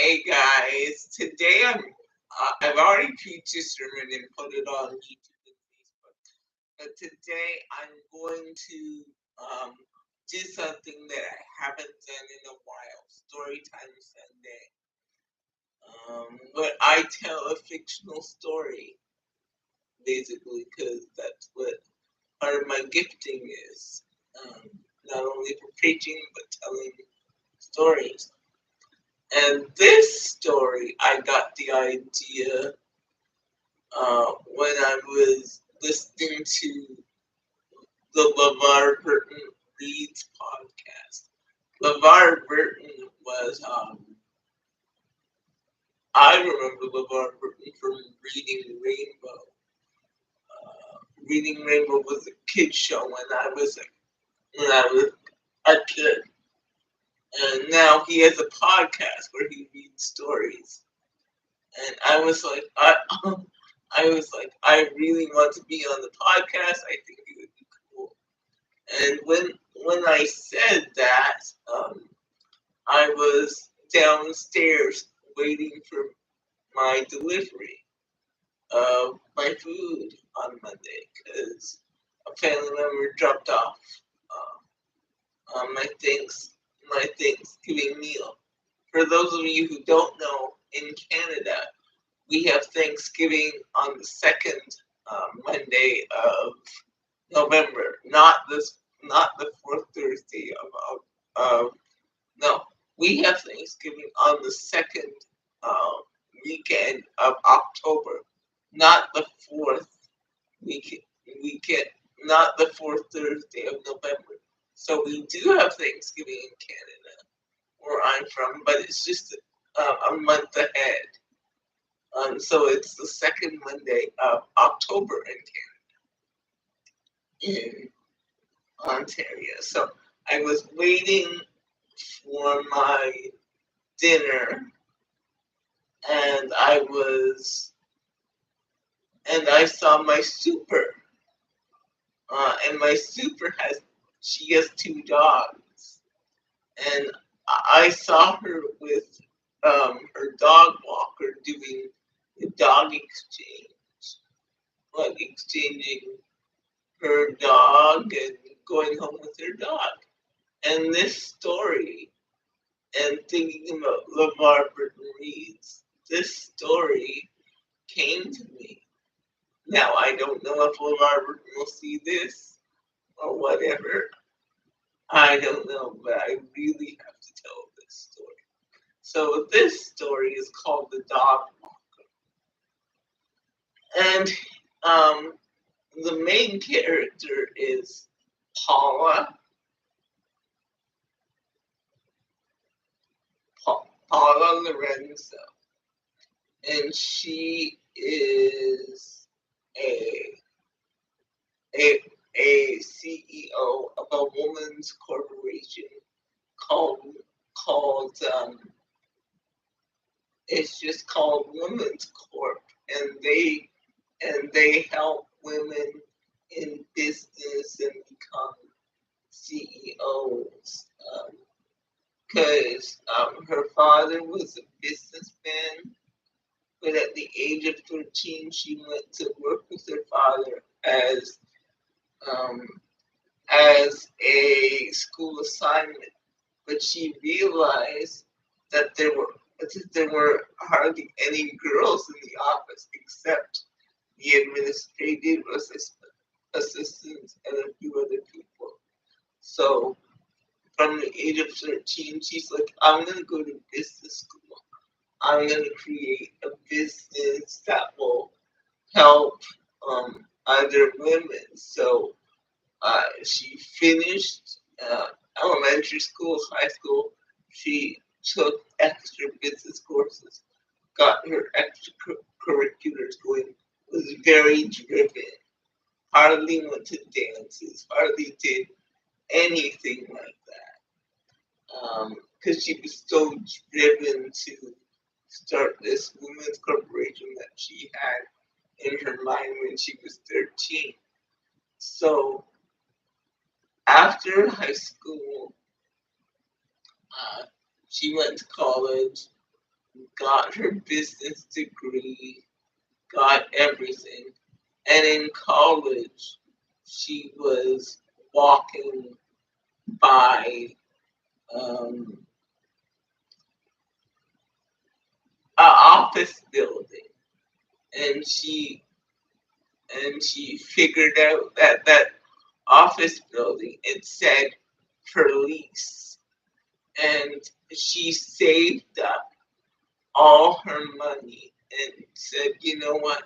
Hey guys, today I've already preached this sermon and put it on YouTube and Facebook, but today I'm going to um, do something that I haven't done in a while. Storytime Sunday, where I tell a fictional story, basically, because that's what part of my gifting is. Um, Not only for preaching but telling stories. And this story, I got the idea when I was listening to the LeVar Burton Reads podcast. LeVar Burton was, I remember LeVar Burton from Reading Rainbow. Reading Rainbow was a kid show when I was a kid, and now he has a podcast where he reads stories. And I was like, I was like, I really want to be on the podcast. I think it would be cool. And when I said that, I was downstairs waiting for my delivery of my food on Monday because a family member dropped off my Thanksgiving meal. For those of you who don't know, in Canada, we have Thanksgiving on the second Monday of November, not the fourth Thursday of no. We have Thanksgiving on the second uh, weekend of October, not the fourth week weekend, not the fourth Thursday of November. So we do have Thanksgiving in Canada, where I'm from, but it's just a month ahead. So it's the second Monday of October in Ontario. So I was waiting for my dinner, and I saw my super, and my super she has two dogs, and I saw her with her dog walker doing the dog exchange, like exchanging her dog and going home with her dog. And this story, and thinking about LeVar Burton Reads, this story came to me. Now, I don't know if LeVar Burton will see this or whatever. I don't know, but I really have to tell this story. So, this story is called The Dog Walker. And the main character is Paula, Paula Lorenzo. And she is a a CEO of a woman's corporation called called it's just called Women's Corp, and they help women in business and become CEOs. Because her father was a businessman, but at the age of 13, she went to work with her father um, as a school assignment. But she realized that there were hardly any girls in the office except the administrative assistants and a few other people. So from the age of 13, she's like, I'm going to go to business school. I'm going to create a business that will help other women. So she finished elementary school, high school. She took extra business courses, got her extracurriculars going, was very driven, hardly went to dances, hardly did anything like that. Because she was so driven to start this women's corporation that she had in her mind when she was 13. So after high school, uh, she went to college got her business degree, got everything. And in college, she was walking by um, an office building, and she figured out that that office building, it said for lease, and she saved up all her money and said, you know what,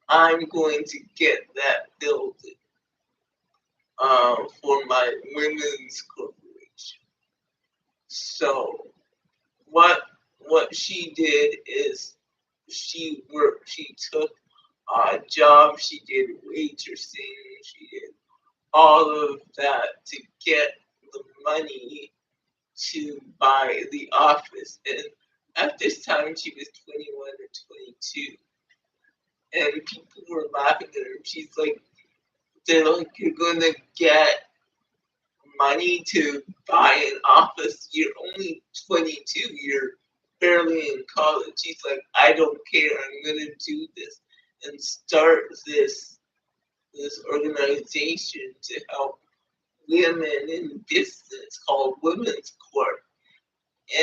I'm going to get that building for my women's corporation. So what what she did is she worked. She took a job. She did waitressing. She did all of that to get the money to buy the office. And at this time, she was 21 or 22, and people were laughing at her. She's like, they're like, you're gonna get money to buy an office. You're only 22. You're barely in college. She's like, I don't care. I'm gonna do this and start this organization to help women in business called Women's Court.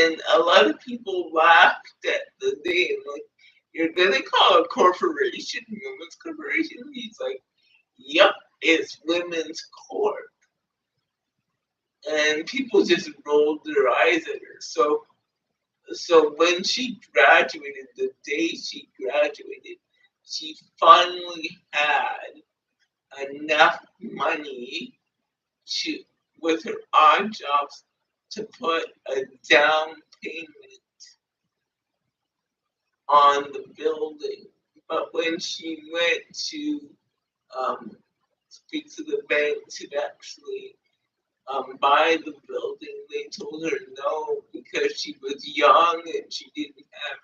And a lot of people laughed at the name, like, you're gonna call a corporation Women's Corporation? He's like, yep, it's Women's Court. And people just rolled their eyes at her. So when she graduated, the day she graduated, she finally had enough money to, with her odd jobs, to put a down payment on the building. But when she went to speak to the bank to actually buy the building, they told her no because she was young and she didn't have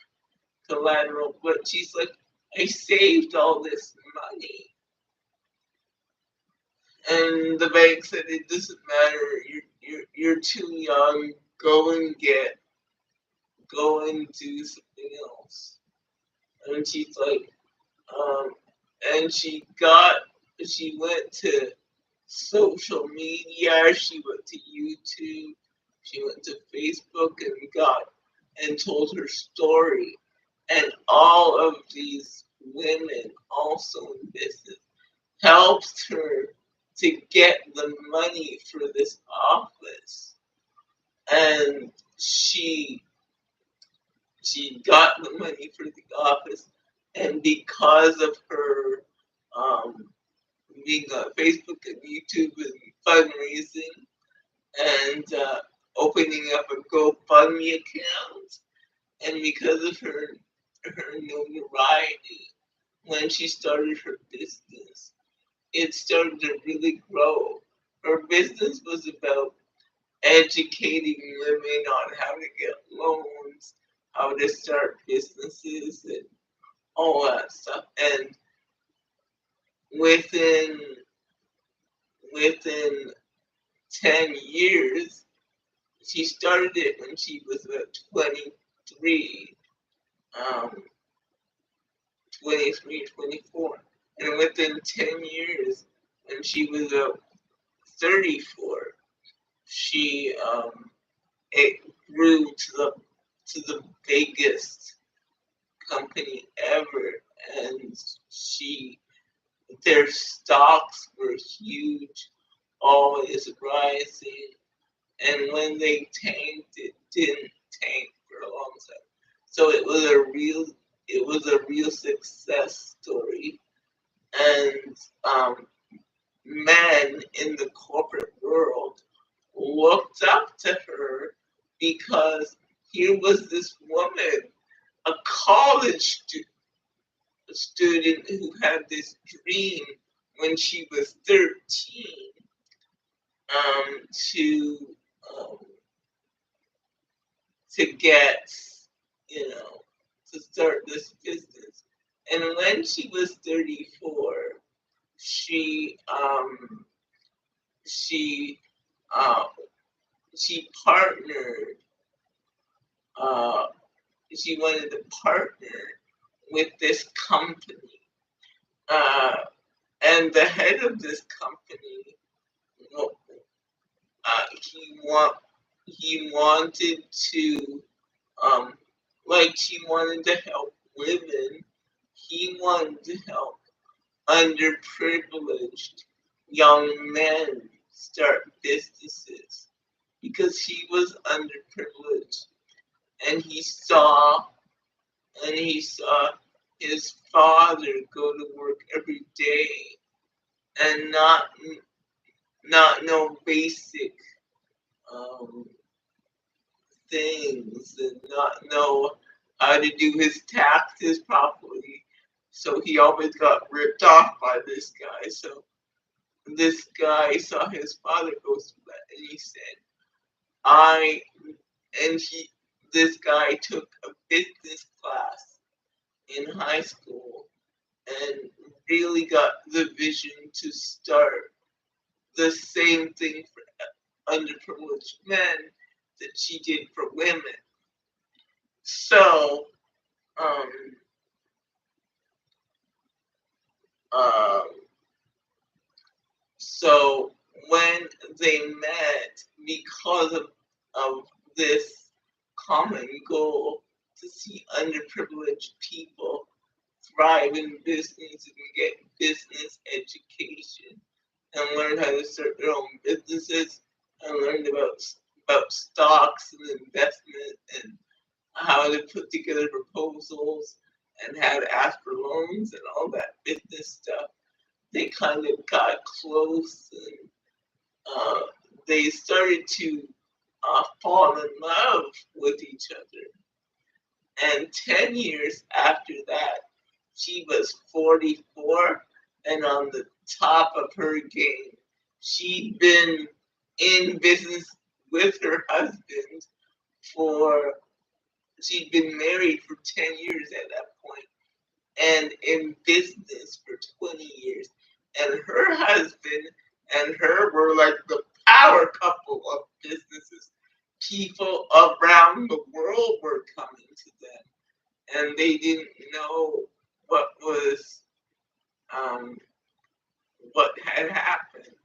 collateral. But she's like, I saved all this money. And the bank said, it doesn't matter. You're too young. Go and do something else. And she's like, um, and she went to social media. She went to YouTube. She went to Facebook and told her story. And all of these women, also in business, helped her to get the money for this office. And she got the money for the office, and because of her being on Facebook and YouTube and fundraising and opening up a GoFundMe account, and because of her notoriety when she started her business, it started to really grow. Her business was about educating women on how to get loans, how to start businesses, and all that stuff. And within within 10 years, she started it when she was about 23, um, 23, 24. And within 10 years, when she was about 34, she it grew to the biggest company ever, and their stocks were huge, always rising, and when they tanked, it didn't tank for a long time. So it was a real success story, and men in the corporate world looked up to her because here was this woman, a student who had this dream when she was 13, to um, to get, you know, to start this business. And when she was 34, she she uh, she partnered uh, she wanted to partner with this company. Uh, and the head of this company, he wanted to, um, like she wanted to help women. He wanted to help underprivileged young men start businesses because he was underprivileged, and he saw his father go to work every day and not know basic um, things and not know how to do his taxes properly. So he always got ripped off by this guy. So this guy saw his father go through that, and he said, "I," and he this guy took a business class in high school and really got the vision to start the same thing for underprivileged men that she did for women. So, um, um, so when they met, because of this common goal to see underprivileged people thrive in business and get business education and learn how to start their own businesses and learn about stocks and investment and how to put together proposals and how to ask for loans and all that business stuff. They kind of got close and uh, they started to fall in love with each other. And 10 years after that, she was 44 and on the top of her game. She'd been in business with her husband for, she'd been married for 10 years at that point and in business for 20 years. And her husband and her were like the power couple of businesses. People around the world were coming to them, and they didn't know what was um, what had happened.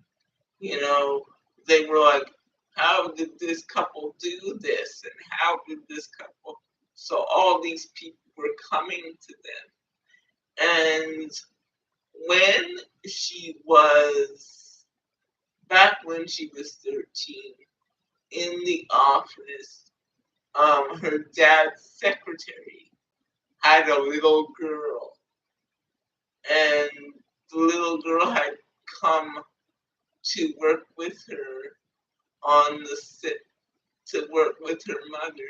You know, they were like, "How did this couple do this? And how did this couple?" So all these people were coming to them, and when she was when she was 13 in the office, her dad's secretary had a little girl, and the little girl had come to work with her on the sit to work with her mother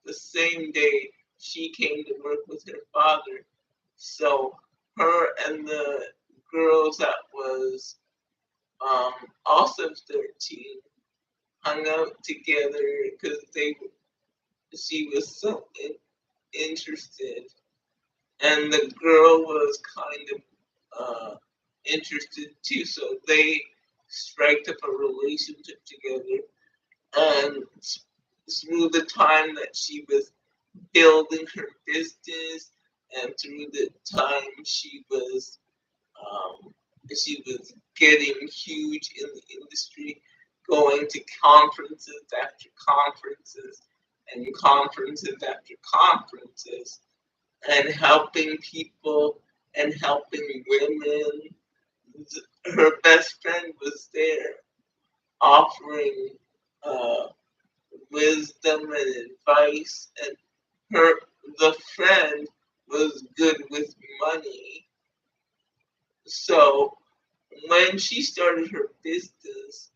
the same day she came to work with her father. So her and the girls that was um, also 13 hung out together because she was so interested, and the girl was kind of interested too. So they striked up a relationship together, and through the time that she was building her business, and through the time um, she was getting huge in the industry, going to conferences after conferences and conferences after conferences, and helping people and helping women. Her best friend was there offering uh, wisdom and advice, and her the friend was good with money. So when she started her business,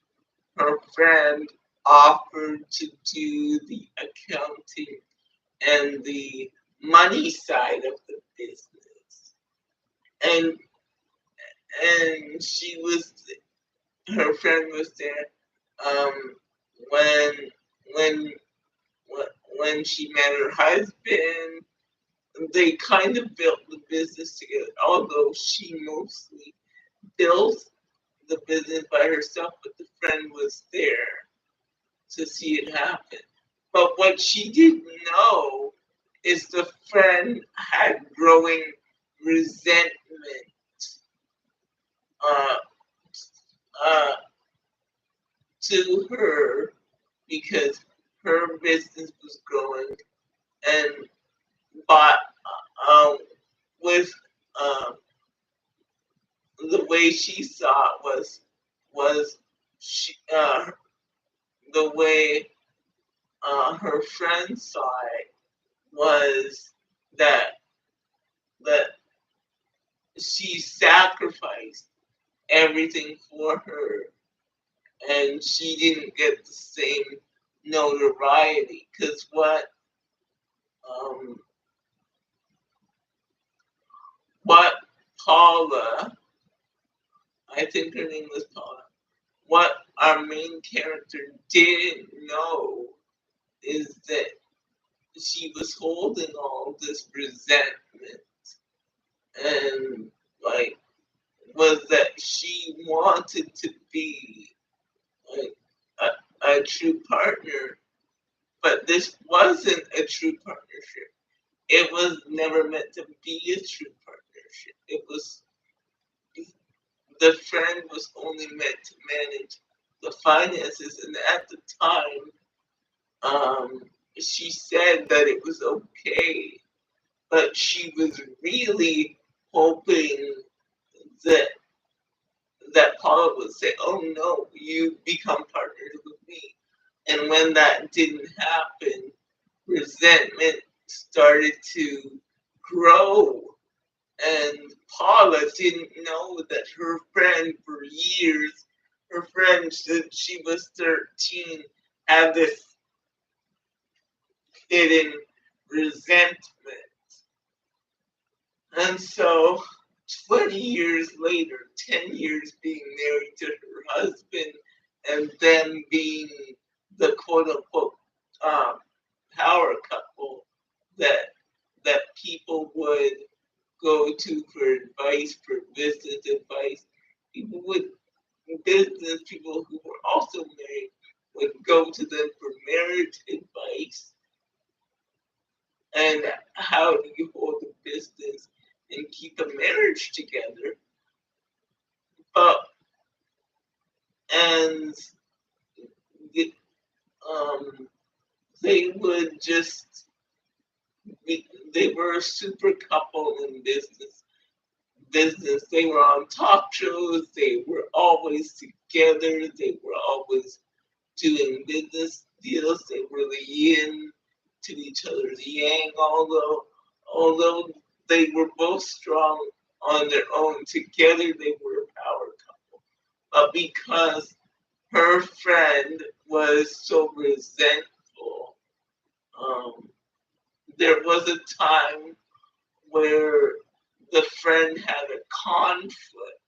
her friend offered to do the accounting and the money side of the business. And she was her friend was there um, when when when she met her husband. They kind of built the business together, although she mostly built the business by herself, but the friend was there to see it happen. But what she didn't know is the friend had growing resentment uh, uh, to her because her business was growing, and but um, with uh, the way she saw it was she, the way her friend saw it was that that she sacrificed everything for her, and she didn't get the same notoriety. Because um, what Paula, I think her name was Paula, what our main character didn't know is that she was holding all this resentment, and like was that she wanted to be like a true partner, but this wasn't a true partnership. It was never meant to be a true partnership. It was the friend was only meant to manage the finances, and at the time, she said that it was okay, but she was really hoping that Paula would say, "Oh no, you become partners with me." And when that didn't happen, resentment started to grow. And Paula didn't know that her friend for years, her friend since she was 13, had this hidden resentment. And so 20 years later, 10 years being married to her husband, and then being the quote unquote um, power couple that people would go to for advice, for business advice. People would business people who were also married would go to them for marriage advice and how do you hold a business and keep a marriage together. But and the, um, they would just they were a super couple in business. They were on talk shows. They were always together. They were always doing business deals. They were the yin to each other's yang. Although they were both strong on their own, together they were a power couple. But because her friend was so resentful, um, there was a time where the friend had a conflict.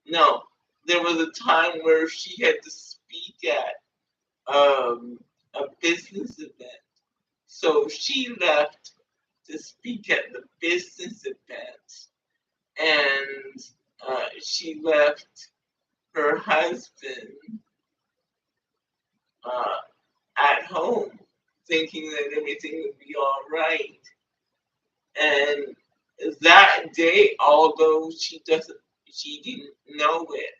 No, there was a time where she had to speak at a business event. So she left to speak at the business event, and she left her husband uh, at home, thinking that everything would be all right. And that day, although she didn't know it,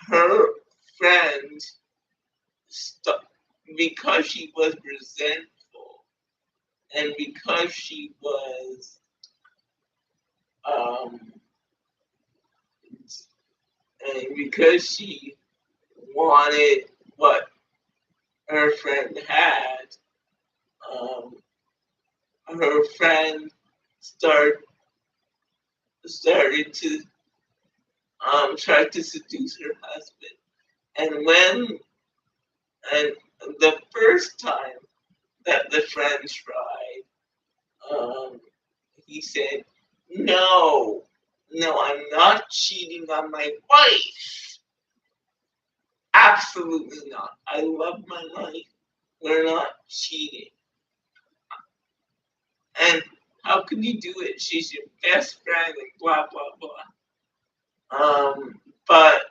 her friend, st- because she was resentful and because she was, um, and because she wanted what her friend had, um, her friend start, started to try to seduce her husband. And and the first time that the friend tried, um, he said, "No, no, I'm not cheating on my wife. Absolutely not. I love my wife. We're not cheating." And how can you do it? She's your best friend and blah blah blah. But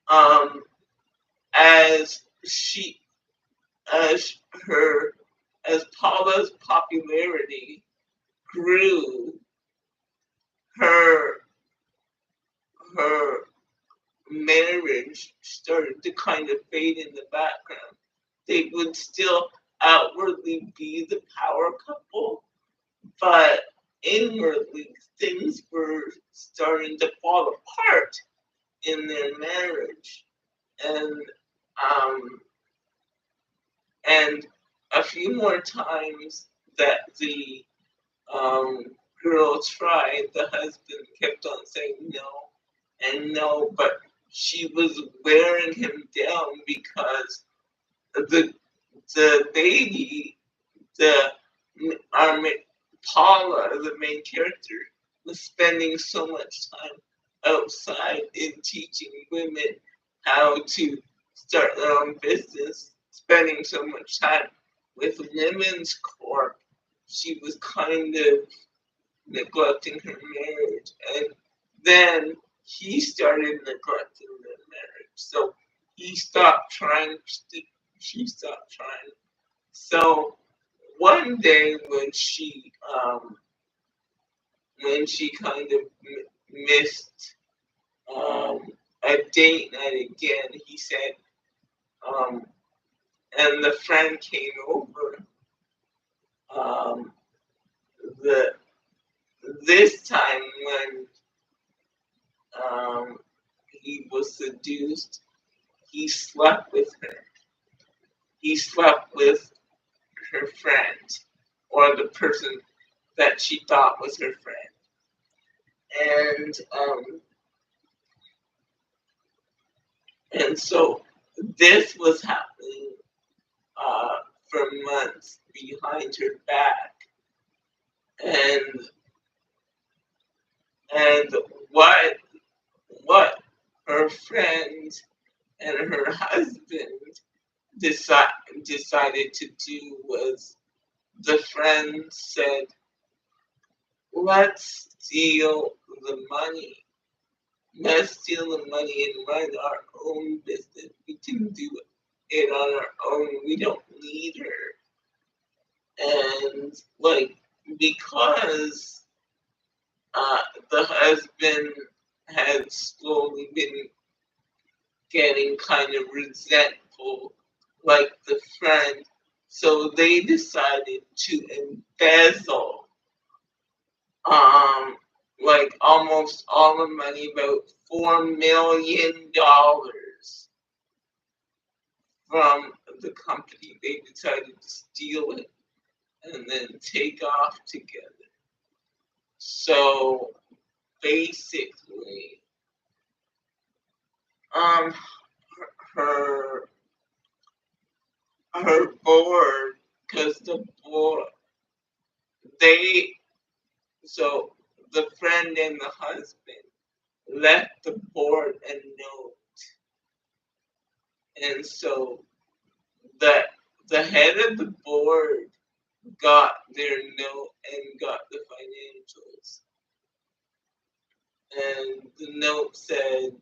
um, as she as her as Paula's popularity grew, her her marriage started to kind of fade in the background. They would still outwardly be the power couple, but inwardly things were starting to fall apart in their marriage. And um, and a few more times that the um, girl tried, the husband kept on saying no and no, but she was wearing him down because the the baby, the our Paula, the main character, was spending so much time outside in teaching women how to start their own business, spending so much time with Women's Corp. She was kind of neglecting her marriage, and then he started neglecting their marriage. So he stopped trying. She stopped trying. So one day when she kind of missed um, a date night again, he said, um, and the friend came over. Um, the this time when um, he was seduced, he slept with her. He slept with her friend, or the person that she thought was her friend. And so this was happening uh, for months behind her back. And and what what her friend and her husband decided to do was, the friend said, let's steal the money. Let's steal the money and run our own business. We can do it on our own. We don't need her. And like, because uh, the husband had slowly been getting kind of resentful, like the friend, so they decided to embezzle um like almost all the money, about $4 million from the company. They decided to steal it and then take off together. So basically, um, her her board, because the board they so the friend and the husband left the board a note, and so the the head of the board got their note and got the financials. And the note said,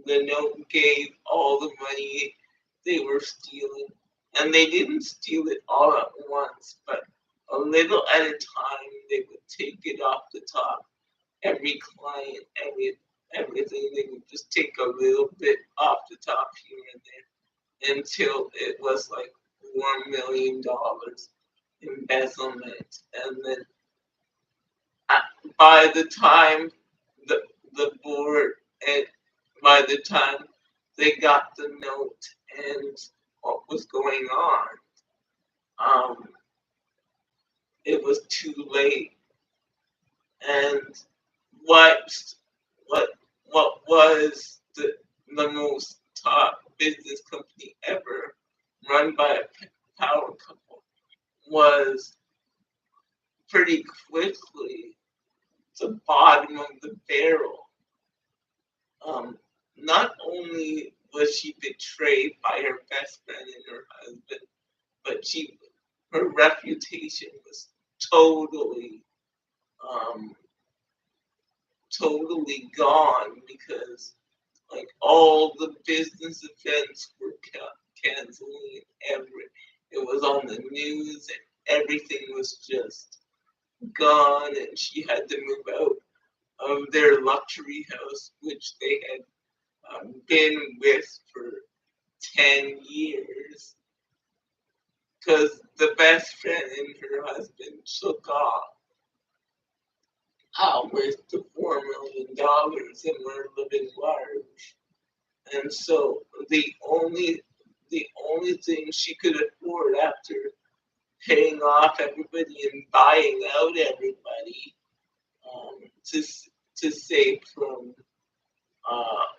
the note gave all the money they were stealing. And they didn't steal it all at once, but a little at a time. They would take it off the top. Every client, everything, they would just take a little bit off the top here and there until it was like $1 million embezzlement. And then by the time the the board and by the time they got the note and what was going on, um, it was too late. And what what what was the most top business company ever, run by a power couple, was pretty quickly the bottom of the barrel. Um, Not only was she betrayed by her best friend and her husband, but her reputation was totally um, totally gone, because like all the business events were canceling it was on the news and everything was just gone, and she had to move out of their luxury house, which they had been with for 10 years, because the best friend and her husband took off with the $4 million and were living large. And so the only thing she could afford after paying off everybody and buying out everybody, to save from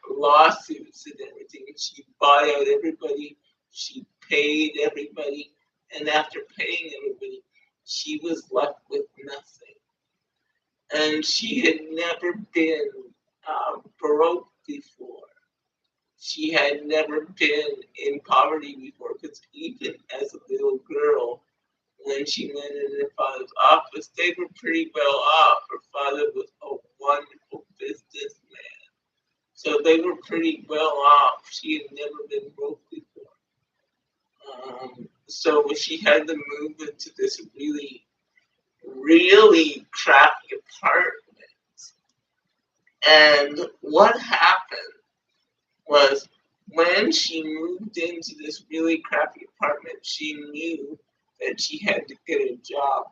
lawsuits and everything. She bought out everybody, she paid everybody, and after paying everybody, she was left with nothing. And she had never been broke before. She had never been in poverty before, because even as a little girl, when she went in her father's office, they were pretty well off. Her father was a wonderful businessman. So they were pretty well off. She had never been broke before. So she had to move into this really, really crappy apartment. And what happened was, when she moved into this really crappy apartment, she knew that she had to get a job.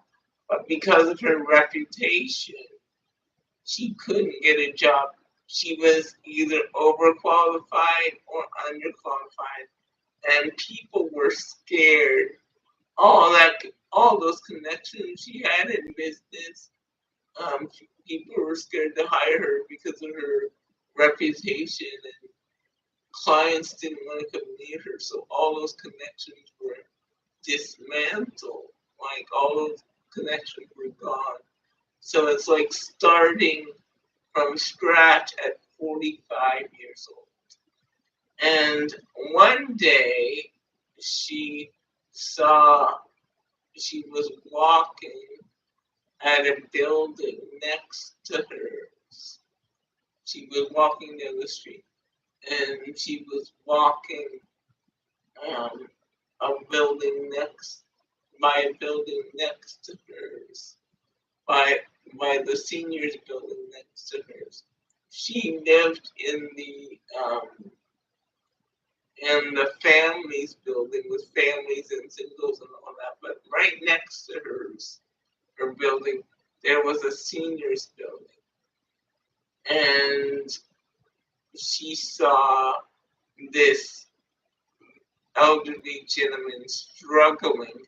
But because of her reputation, she couldn't get a job. She was either overqualified or underqualified, and people were scared. All those connections she had in business, people were scared to hire her because of her reputation, and clients didn't want to come near her. So all those connections were dismantled. Like, all those connections were gone. So it's like starting from scratch at 45 years old. And one day she saw, she was walking at a building next to hers. She was walking down the street, and she was walking um, a building next by a building next to hers, by the seniors building next to hers. She lived in the families building with families and singles and all that, but right next to her building, there was a seniors building. And she saw this elderly gentleman struggling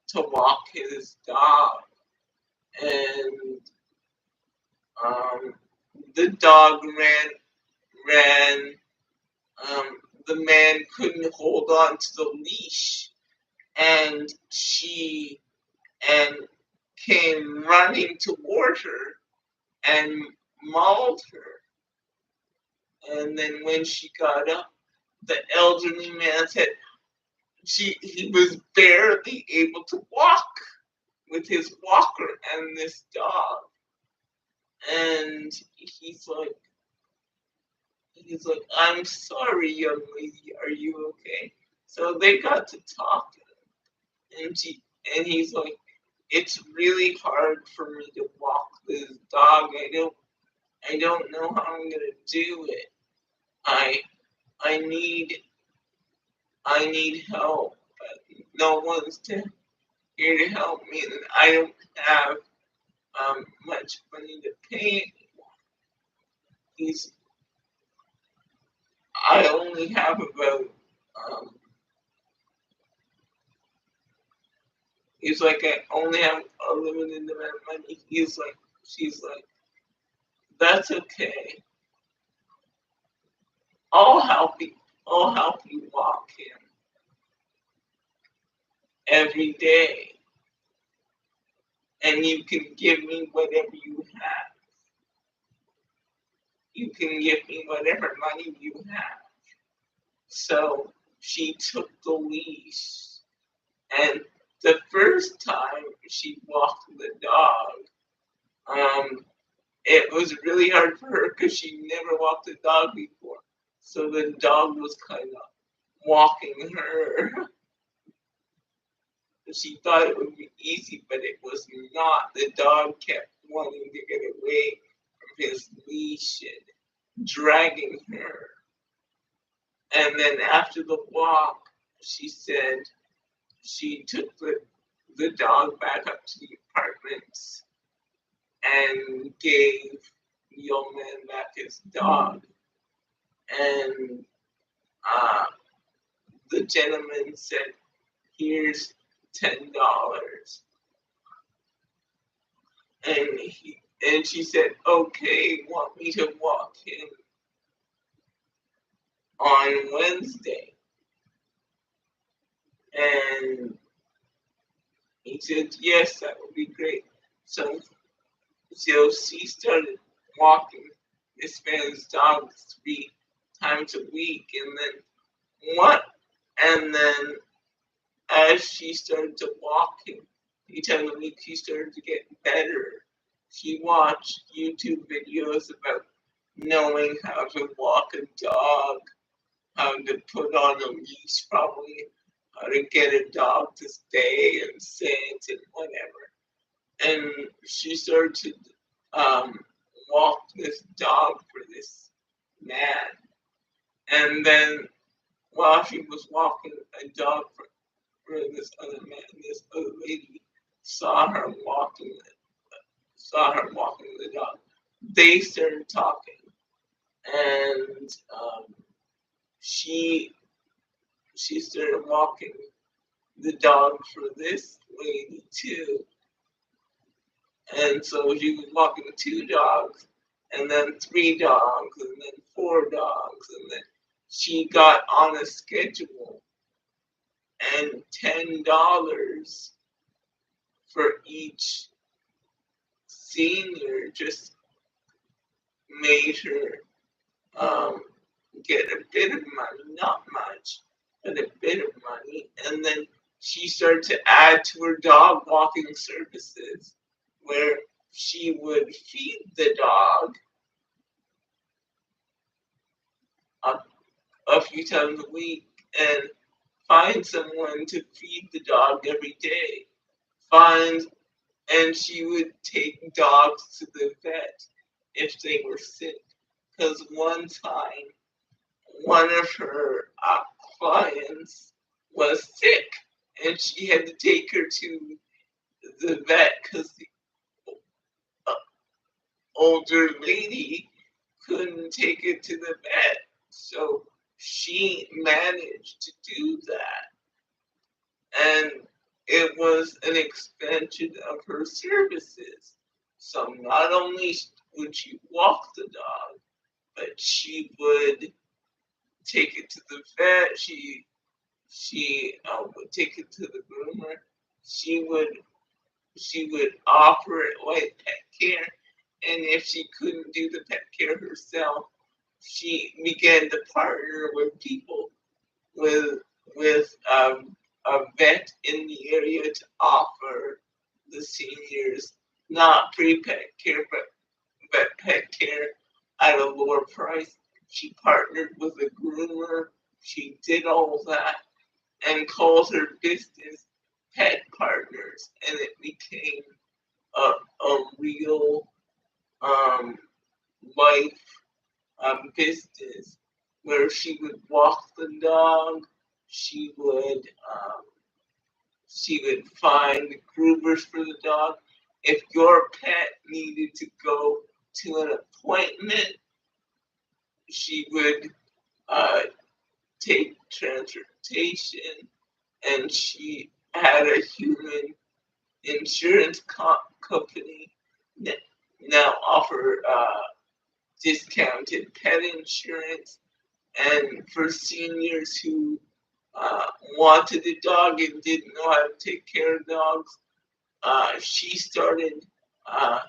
to walk his dog. And the dog ran. The man couldn't hold on to the leash, and she came running toward her and mauled her. And then when she got up, the elderly man said he was barely able to walk with his walker and this dog. And he's like, "I'm sorry, young lady, are you okay?" So they got to talking, and he's like, "It's really hard for me to walk this dog. I don't know how I'm gonna do it. I I need help, but no one's here to help me, and I don't have much money to pay. He's I only have about um, he's like, I only have a limited amount of money." She's like, "That's okay. I'll help you. I'll help you walk him every day, and you can give me whatever you have. You can give me whatever money you have." So she took the leash, and the first time she walked the dog, it was really hard for her because she never walked a dog before. So the dog was kind of walking her. She thought it would be easy, but it was not. The dog kept wanting to get away from his leash and dragging her. And then after the walk, she said she took the dog back up to the apartments and gave the old man back his dog. And uh, the gentleman said, "Here's $10." And she said, "Okay, want me to walk him on Wednesday?" And he said, "Yes, that would be great." So, so she started walking this man's dog 3 times a week, what? And then as she started to walk him 3 times a week, she started to get better. She watched YouTube videos about knowing how to walk a dog, how to put on a leash, probably how to get a dog to stay and sit and whatever. And she started to um, walk this dog for this man. And then while she was walking a dog for this other man, this other lady saw her walking the dog. They started talking, and she she started walking the dog for this lady too. And so she was walking 2 dogs, and then 3 dogs, and then 4 dogs, and then she got on a schedule, and $10 for each senior just made her get a bit of money, not much, but a bit of money. And then she started to add to her dog walking services where she would feed the dog a few times a week and find someone to feed the dog every day. Find And she would take dogs to the vet if they were sick. Because one time, one of her clients was sick, and she had to take her to the vet because the uh, older lady couldn't take it to the vet. So she managed to do that. And it was an expansion of her services. So not only would she walk the dog, but she would take it to the vet. She would take it to the groomer. She would she would offer it like pet care, and if she couldn't do the pet care herself, she began to partner with people with a vet in the area to offer the seniors not free pet care but pet care at a lower price. She partnered with a groomer. She did all that and called her business Pet Partners, and it became a real um, life business where she would walk the dog. She would um, she would find groomers for the dog. If your pet needed to go to an appointment, she would uh, take transportation, and she had a human insurance company that now offer discounted pet insurance. And for seniors who wanted a dog and didn't know how to take care of dogs, she started uh,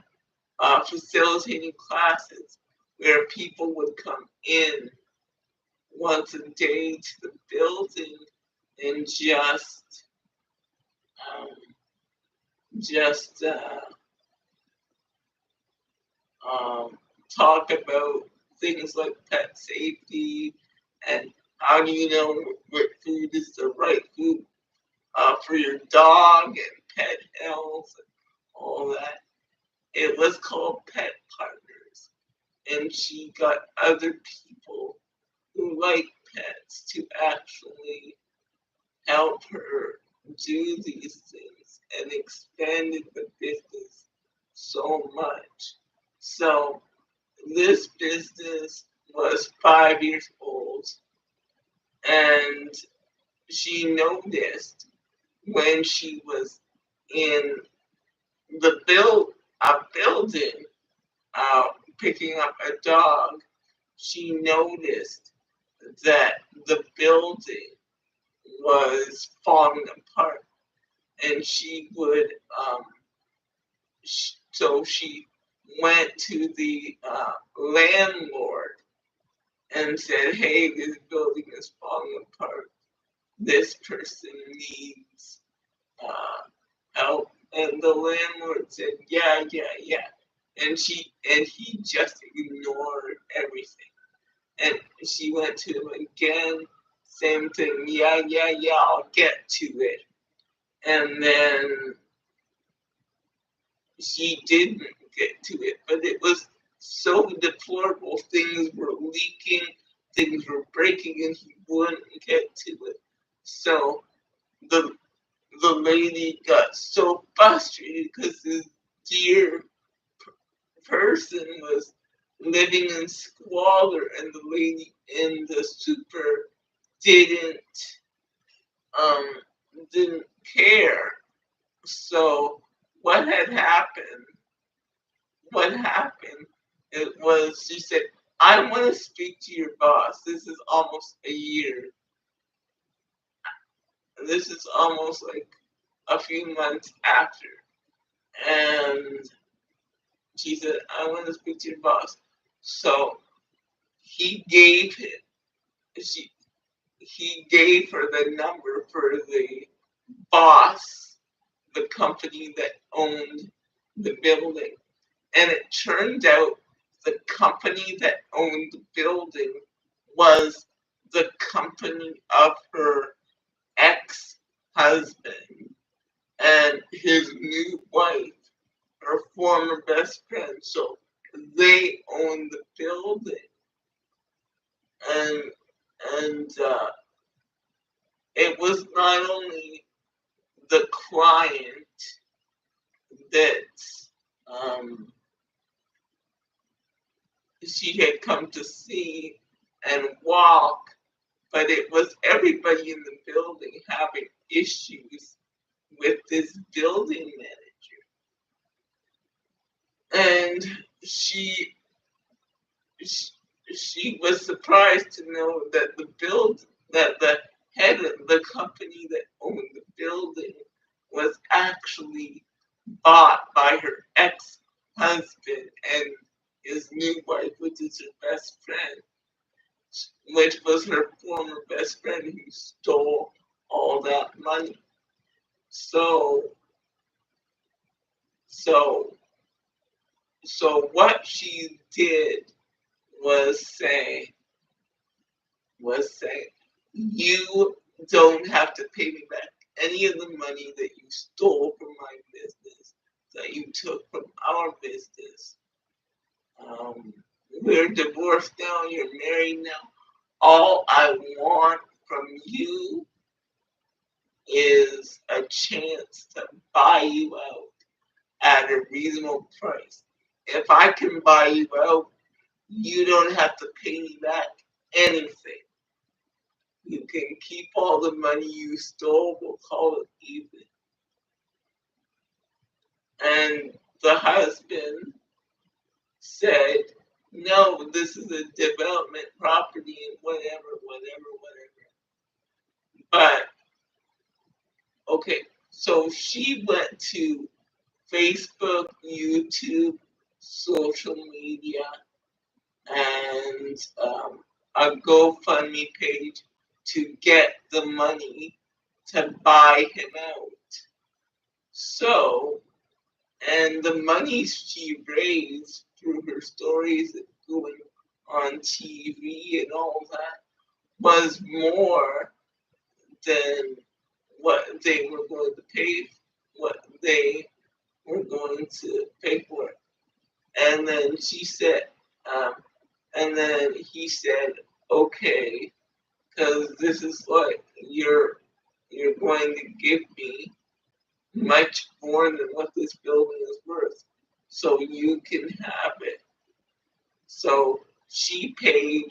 facilitating classes where people would come in once a day to the building and um, just um, talk about things like pet safety and how do you know what food is the right food for your dog and pet health and all that. It was called Pet Partners, and she got other people who like pets to actually help her do these things and expanded the business so much. So this business was 5 years old, and she noticed when she was in a building uh, picking up a dog, she noticed that the building was falling apart, and she would so she went to the landlord and said, "Hey, this building is falling apart. This person needs uh, help." And the landlord said, "Yeah, yeah, yeah." And he just ignored everything. And she went to him again, same thing. "Yeah, yeah, yeah, I'll get to it." And then she didn't get to it, but it was so deplorable. Things were leaking, things were breaking, and he wouldn't get to it. So the the lady got so frustrated because this dear person was living in squalor, and the lady in the super didn't um didn't care. So what had happened? What happened? It was she said, "I want to speak to your boss." This is almost a year. This is almost like a few months after. And she said, "I want to speak to your boss." So he gave it. She he gave her the number for the boss, the company that owned the building. And it turned out the company that owned the building was the company of her ex-husband and his new wife, her former best friend. So they owned the building, and and it was not only the client that um, she had come to see and walk, but it was everybody in the building having issues with this building manager. And she, she was surprised to know that the head of the company that owned the building was actually bought by her ex-husband and his new wife, which is her best friend, which was her former best friend who stole all that money. So, so, so what she did was say, "You don't have to pay me back any of the money that you stole from my business, that you took from our business. Um, we're divorced now, you're married now. All I want from you is a chance to buy you out at a reasonable price. If I can buy you out, you don't have to pay me back anything. You can keep all the money you stole, we'll call it even." And the husband said, "No, this is a development property and whatever, whatever, whatever." But okay, so she went to Facebook, YouTube, social media, and a GoFundMe page to get the money to buy him out. So, and the money she raised through her stories going on TV and all that was more than what they were going to pay, what they were going to pay for it. And then she said, um, and then he said, okay, because this is what you're going to give me much more than what this building is worth, so you can have it. So she paid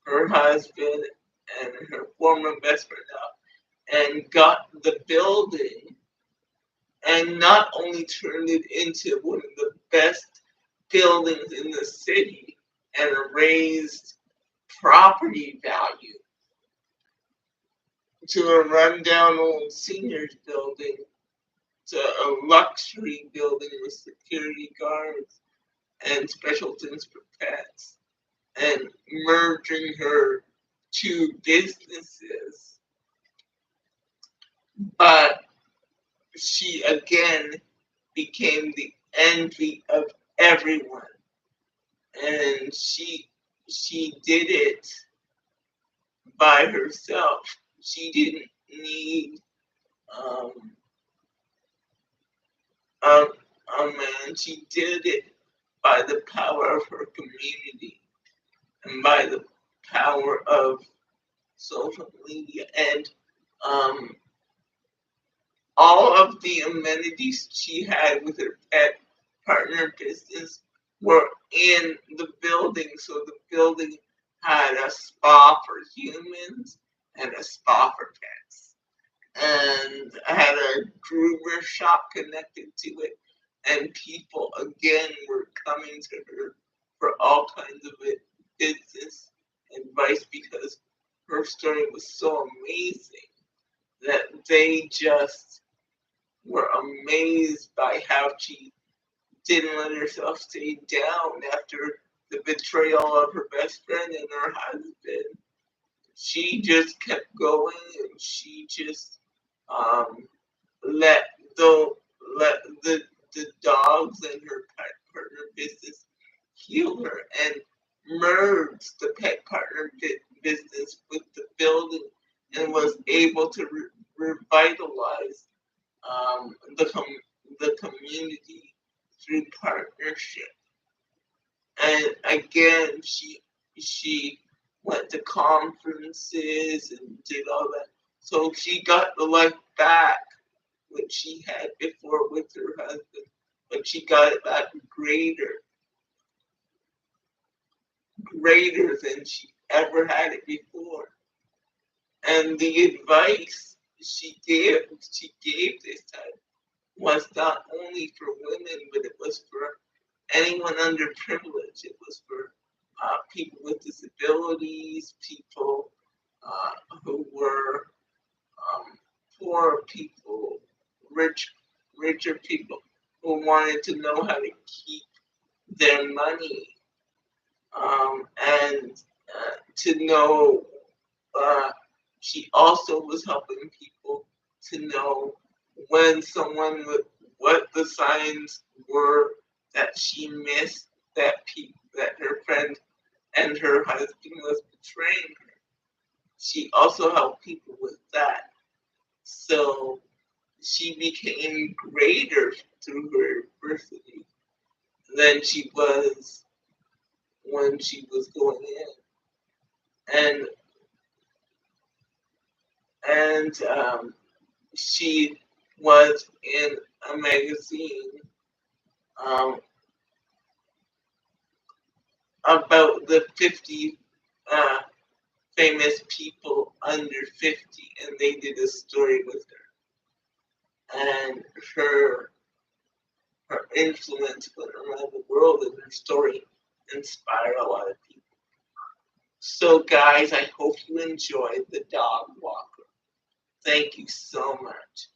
her husband and her former best friend out and got the building, and not only turned it into one of the best buildings in the city and raised property value, to a rundown old seniors building to a luxury building with security guards and special things for pets, and merging her two businesses. But she again became the envy of everyone, and she did it by herself. She didn't need um, a, a man. She did it by the power of her community and by the power of social media, and um, all of the amenities she had with her pet partner business were in the building. So the building had a spa for humans and a spa for pets, and had a groomer shop connected to it. And people again were coming to her for all kinds of business advice because her story was so amazing that they just were amazed by how she didn't let herself stay down after the betrayal of her best friend and her husband. She just kept going, and she just um, let the let the dogs and her pet partner business heal her, and merged the pet partner business with the building, and was able to revitalize the community through partnership. And again, she went to conferences and did all that. So she got the life back which she had before with her husband, but she got it back greater than she ever had it before. And the advice she gave this time was not only for women, but it was for anyone underprivileged. It was for people with disabilities, people who were poor people, richer people who wanted to know how to keep their money, and to know. Uh, she also was helping people to know when someone would, what the signs were that she missed, that her friend and her husband was betraying her. She also helped people with that. So she became greater through her adversity than she was when she was going in. And she was in a magazine um, about the 50 uh, famous people under 50, and they did a story with her. And her influence went around the world, and her story inspired a lot of people. So, guys, I hope you enjoyed The Dog Walker. Thank you so much.